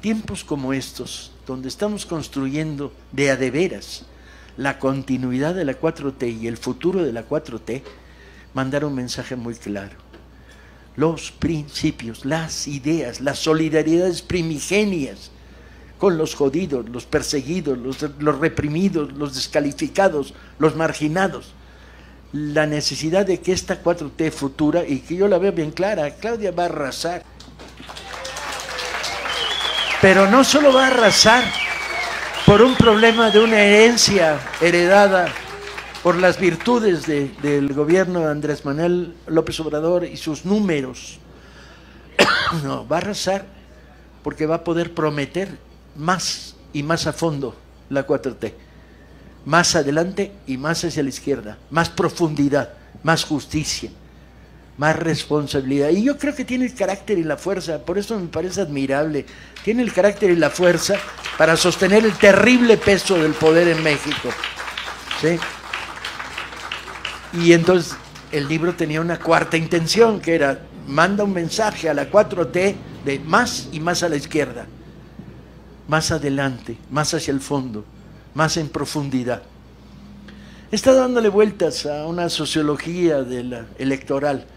tiempos como estos, donde estamos construyendo de a de veras la continuidad de la 4T y el futuro de la 4T, mandar un mensaje muy claro. Los principios, las ideas, las solidaridades primigenias con los jodidos, los perseguidos, los reprimidos, los descalificados, los marginados. La necesidad de que esta 4T futura, y que yo la veo bien clara, Claudia va a arrasar. Pero no solo va a arrasar por un problema de una herencia heredada por las virtudes del gobierno de Andrés Manuel López Obrador y sus números. No, va a arrasar porque va a poder prometer más y más a fondo la 4T. Más adelante y más hacia la izquierda, más profundidad, más justicia, más responsabilidad. Y yo creo que tiene el carácter y la fuerza, por eso me parece admirable, tiene el carácter y la fuerza para sostener el terrible peso del poder en México. ¿Sí? Y entonces el libro tenía una cuarta intención, que era, manda un mensaje a la 4T de más y más a la izquierda, más adelante, más hacia el fondo, más en profundidad. He estado dándole vueltas a una sociología de la electoral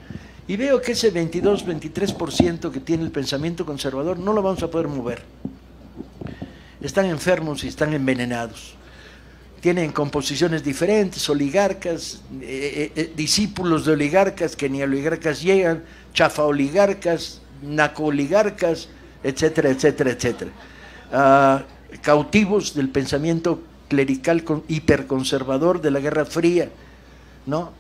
y veo que ese 22-23% que tiene el pensamiento conservador no lo vamos a poder mover. Están enfermos y están envenenados. Tienen composiciones diferentes, oligarcas, discípulos de oligarcas que ni a oligarcas llegan, chafa-oligarcas, naco-oligarcas, etcétera, etcétera, etcétera. Cautivos del pensamiento clerical hiperconservador de la Guerra Fría, ¿no?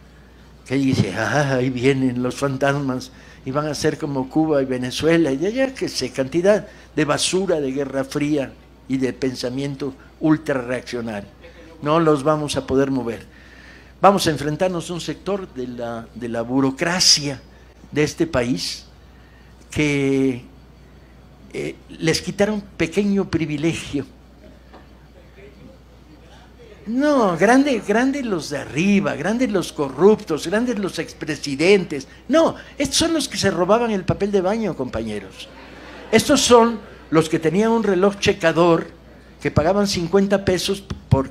Que dice, ahí vienen los fantasmas y van a ser como Cuba y Venezuela, y ya que sé, cantidad de basura de Guerra Fría y de pensamiento ultra reaccionario. No los vamos a poder mover. Vamos a enfrentarnos a un sector de la burocracia de este país que les quitaron pequeño privilegio. No, grandes los de arriba, grandes los corruptos, grandes los expresidentes. No, estos son los que se robaban el papel de baño, compañeros. Estos son los que tenían un reloj checador, que pagaban 50 pesos por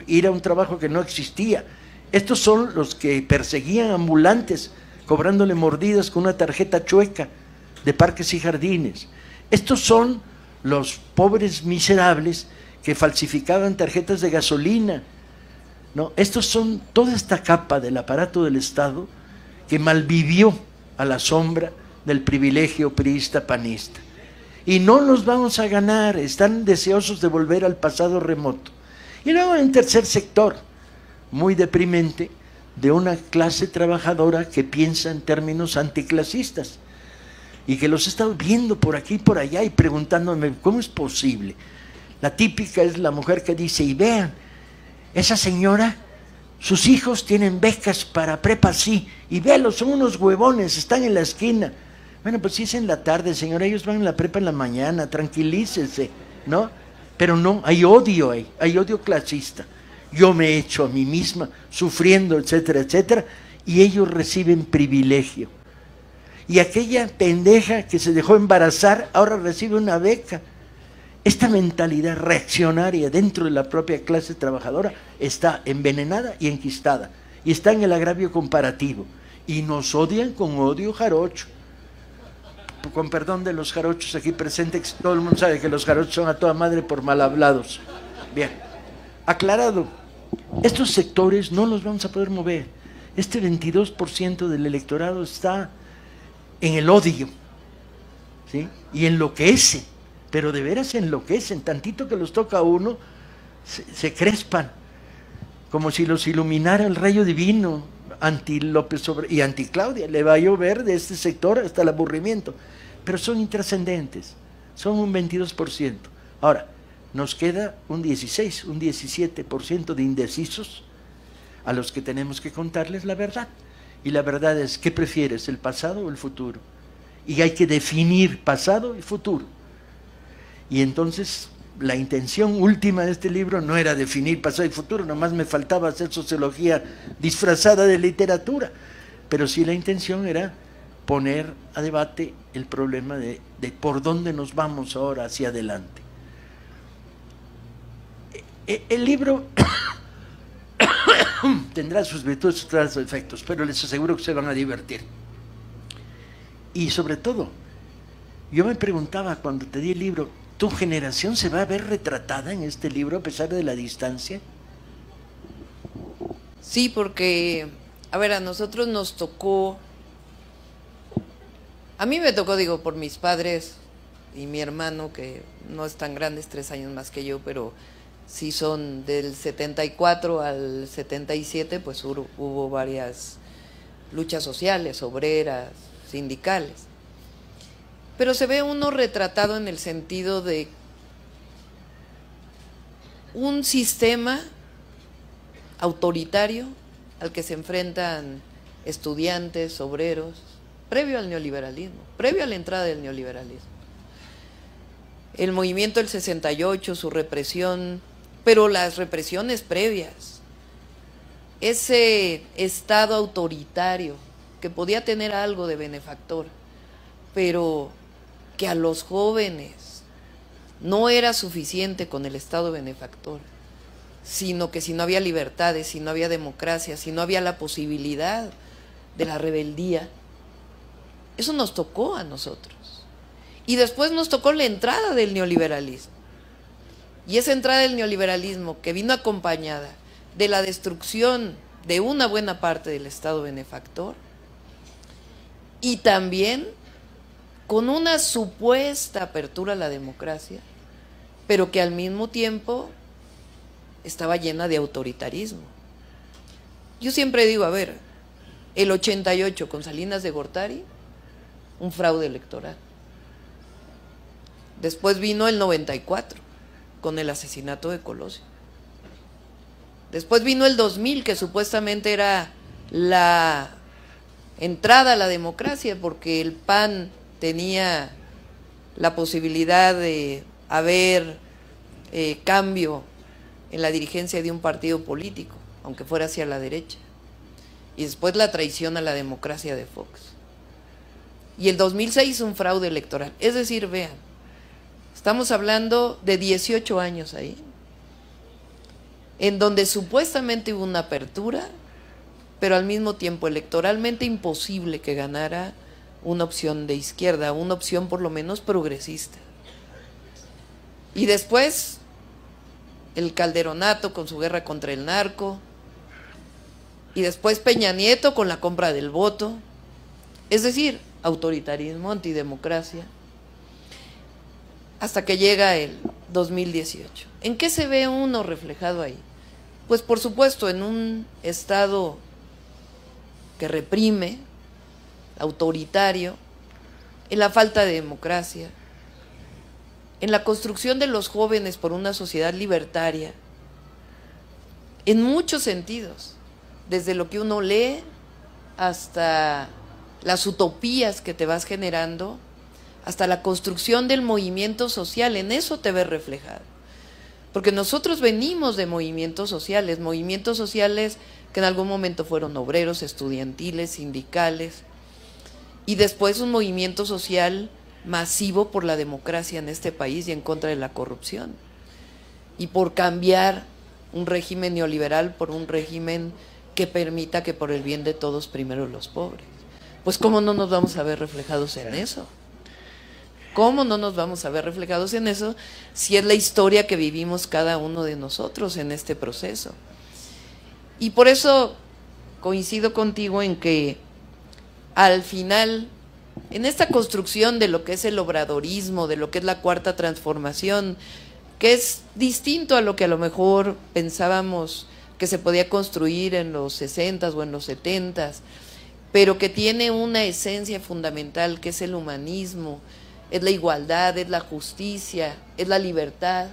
ir a un trabajo que no existía. Estos son los que perseguían ambulantes, cobrándole mordidas con una tarjeta chueca de parques y jardines. Estos son los pobres miserables que falsificaban tarjetas de gasolina, ¿no? Estos son toda esta capa del aparato del Estado que malvivió a la sombra del privilegio priista panista. Y no los vamos a ganar, están deseosos de volver al pasado remoto. Y luego hay un tercer sector, muy deprimente, de una clase trabajadora que piensa en términos anticlasistas y que los he estado viendo por aquí y por allá y preguntándome, ¿cómo es posible? La típica es la mujer que dice, y vean, esa señora, sus hijos tienen becas para prepa, sí, y véanlos, son unos huevones, están en la esquina. Bueno, pues si es en la tarde, señora, ellos van en la prepa en la mañana, tranquilícese, ¿no? Pero no, hay odio ahí, hay odio clasista. Yo me he hecho a mí misma, sufriendo, etcétera, etcétera, y ellos reciben privilegio. Y aquella pendeja que se dejó embarazar, ahora recibe una beca. Esta mentalidad reaccionaria dentro de la propia clase trabajadora está envenenada y enquistada, y está en el agravio comparativo, y nos odian con odio jarocho. Con perdón de los jarochos aquí presentes, todo el mundo sabe que los jarochos son a toda madre por mal hablados. Bien, aclarado, estos sectores no los vamos a poder mover. Este 22% del electorado está en el odio, ¿sí? Y enloquece, pero de veras enloquecen, tantito que los toca a uno, se crespan, como si los iluminara el rayo divino, anti López Obrador y anti Claudia. Le va a llover de este sector hasta el aburrimiento, pero son intrascendentes, son un 22%. Ahora, nos queda un 16, un 17% de indecisos a los que tenemos que contarles la verdad. Y la verdad es, ¿qué prefieres, el pasado o el futuro? Y hay que definir pasado y futuro. Y entonces la intención última de este libro no era definir pasado y futuro, nomás me faltaba hacer sociología disfrazada de literatura, pero sí la intención era poner a debate el problema de de por dónde nos vamos ahora hacia adelante. El libro tendrá sus virtudes, sus defectos, pero les aseguro que se van a divertir. Y sobre todo, yo me preguntaba cuando te di el libro, ¿tu generación se va a ver retratada en este libro a pesar de la distancia? Sí, porque, a ver, a nosotros nos tocó, a mí me tocó, digo, por mis padres y mi hermano, que no es tan grande, es 3 años más que yo, pero sí son del 74 al 77, pues hubo varias luchas sociales, obreras, sindicales. Pero se ve uno retratado en el sentido de un sistema autoritario al que se enfrentan estudiantes, obreros, previo al neoliberalismo, previo a la entrada del neoliberalismo. El movimiento del 68, su represión, pero las represiones previas, ese Estado autoritario que podía tener algo de benefactor, pero que a los jóvenes no era suficiente con el Estado benefactor, sino que si no había libertades, si no había democracia, si no había la posibilidad de la rebeldía, eso nos tocó a nosotros. Y después nos tocó la entrada del neoliberalismo. Y esa entrada del neoliberalismo que vino acompañada de la destrucción de una buena parte del Estado benefactor y también con una supuesta apertura a la democracia, pero que al mismo tiempo estaba llena de autoritarismo. Yo siempre digo, a ver, el 88 con Salinas de Gortari, un fraude electoral. Después vino el 94 con el asesinato de Colosio. Después vino el 2000, que supuestamente era la entrada a la democracia, porque el PAN tenía la posibilidad de haber cambio en la dirigencia de un partido político, aunque fuera hacia la derecha. Y después la traición a la democracia de Fox. Y el 2006 un fraude electoral. Es decir, vean, estamos hablando de 18 años ahí, en donde supuestamente hubo una apertura, pero al mismo tiempo electoralmente imposible que ganara una opción de izquierda, una opción por lo menos progresista. Y después el Calderonato con su guerra contra el narco, y después Peña Nieto con la compra del voto, es decir, autoritarismo, antidemocracia, hasta que llega el 2018. ¿En qué se ve uno reflejado ahí? Pues por supuesto en un Estado que reprime, autoritario, en la falta de democracia, en la construcción de los jóvenes por una sociedad libertaria, en muchos sentidos, desde lo que uno lee hasta las utopías que te vas generando, hasta la construcción del movimiento social, en eso te ves reflejado. Porque nosotros venimos de movimientos sociales que en algún momento fueron obreros, estudiantiles, sindicales, y después un movimiento social masivo por la democracia en este país y en contra de la corrupción, y por cambiar un régimen neoliberal por un régimen que permita que por el bien de todos primero los pobres. Pues ¿cómo no nos vamos a ver reflejados en eso? ¿Cómo no nos vamos a ver reflejados en eso si es la historia que vivimos cada uno de nosotros en este proceso? Y por eso coincido contigo en que al final, en esta construcción de lo que es el obradorismo, de lo que es la cuarta transformación, que es distinto a lo que a lo mejor pensábamos que se podía construir en los 60s o en los 70s, pero que tiene una esencia fundamental que es el humanismo, es la igualdad, es la justicia, es la libertad.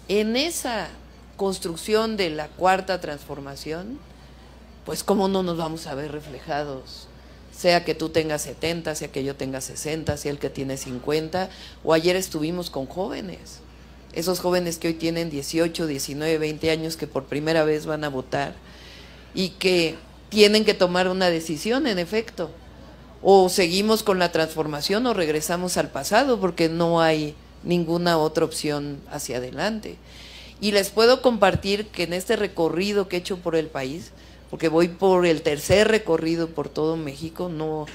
En esa construcción de la cuarta transformación, pues cómo no nos vamos a ver reflejados, sea que tú tengas 70, sea que yo tenga 60, sea el que tiene 50, o ayer estuvimos con jóvenes, esos jóvenes que hoy tienen 18, 19, 20 años que por primera vez van a votar y que tienen que tomar una decisión, en efecto, O seguimos con la transformación o regresamos al pasado, porque no hay ninguna otra opción hacia adelante. Y les puedo compartir que en este recorrido que he hecho por el país, porque voy por el tercer recorrido por todo México, no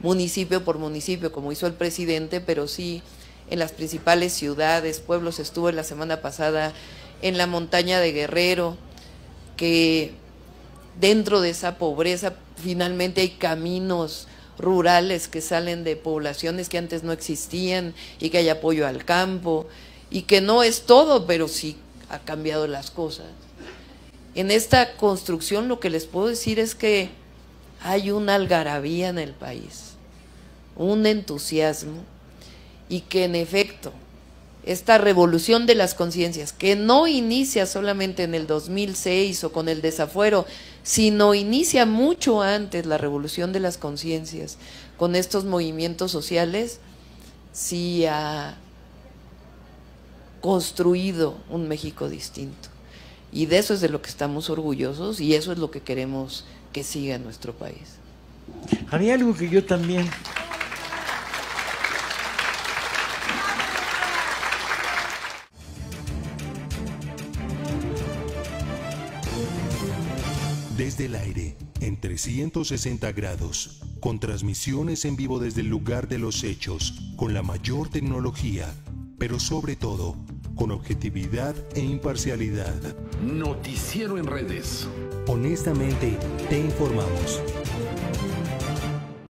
municipio por municipio como hizo el presidente, pero sí en las principales ciudades, pueblos. Estuve la semana pasada en la montaña de Guerrero, que dentro de esa pobreza finalmente hay caminos rurales que salen de poblaciones que antes no existían, y que hay apoyo al campo, y que no es todo, pero sí ha cambiado las cosas. En esta construcción lo que les puedo decir es que hay una algarabía en el país, un entusiasmo, y que en efecto esta revolución de las conciencias, que no inicia solamente en el 2006 o con el desafuero, sino inicia mucho antes, la revolución de las conciencias, con estos movimientos sociales, sí ha construido un México distinto. Y de eso es de lo que estamos orgullosos, y eso es lo que queremos que siga en nuestro país. Había algo que yo también... Desde el aire, en 360 grados, con transmisiones en vivo desde el lugar de los hechos, con la mayor tecnología, pero sobre todo, con objetividad e imparcialidad. Noticiero en redes. Honestamente, te informamos.